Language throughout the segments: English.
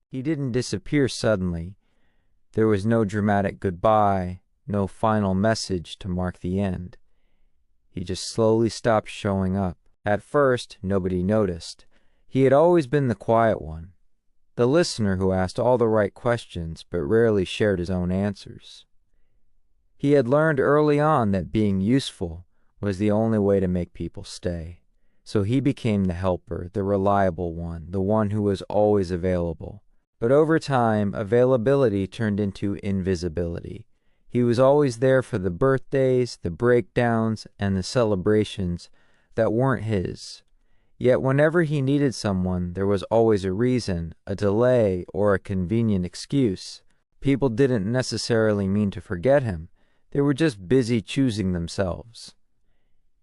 He didn't disappear suddenly. There was no dramatic goodbye, no final message to mark the end. He just slowly stopped showing up. At first, nobody noticed. He had always been the quiet one, the listener who asked all the right questions but rarely shared his own answers. He had learned early on that being useful was the only way to make people stay. So he became the helper, the reliable one, the one who was always available. But over time, availability turned into invisibility. He was always there for the birthdays, the breakdowns, and the celebrations that weren't his. Yet whenever he needed someone, there was always a reason, a delay, or a convenient excuse. People didn't necessarily mean to forget him. They were just busy choosing themselves.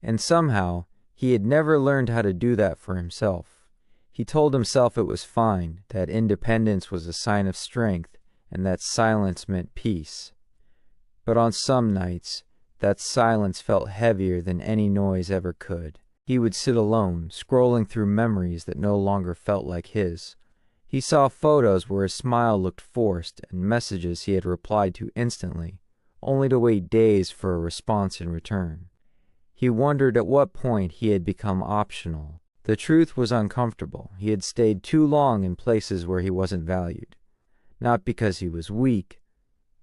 And somehow, he had never learned how to do that for himself. He told himself it was fine, that independence was a sign of strength, and that silence meant peace. But on some nights, that silence felt heavier than any noise ever could. He would sit alone, scrolling through memories that no longer felt like his. He saw photos where his smile looked forced and messages he had replied to instantly, only to wait days for a response in return. He wondered at what point he had become optional. The truth was uncomfortable. He had stayed too long in places where he wasn't valued. Not because he was weak,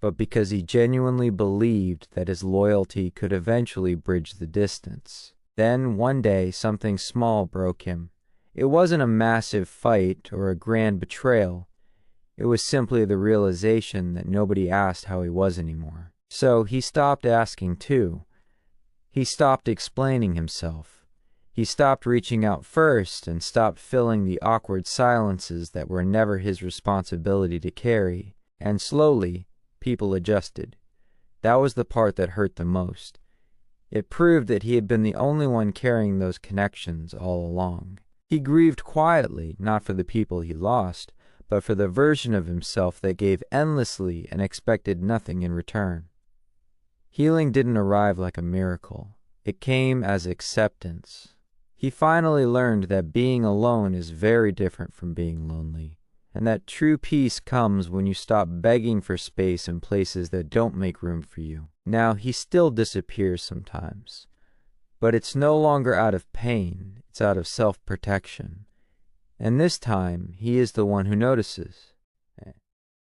but because he genuinely believed that his loyalty could eventually bridge the distance. Then, one day, something small broke him. It wasn't a massive fight or a grand betrayal. It was simply the realization that nobody asked how he was anymore. So he stopped asking too. He stopped explaining himself. He stopped reaching out first and stopped filling the awkward silences that were never his responsibility to carry. And slowly, people adjusted. That was the part that hurt the most. It proved that he had been the only one carrying those connections all along. He grieved quietly, not for the people he lost, but for the version of himself that gave endlessly and expected nothing in return. Healing didn't arrive like a miracle. It came as acceptance. He finally learned that being alone is very different from being lonely, and that true peace comes when you stop begging for space in places that don't make room for you. Now, he still disappears sometimes, but it's no longer out of pain, it's out of self-protection. And this time, he is the one who notices.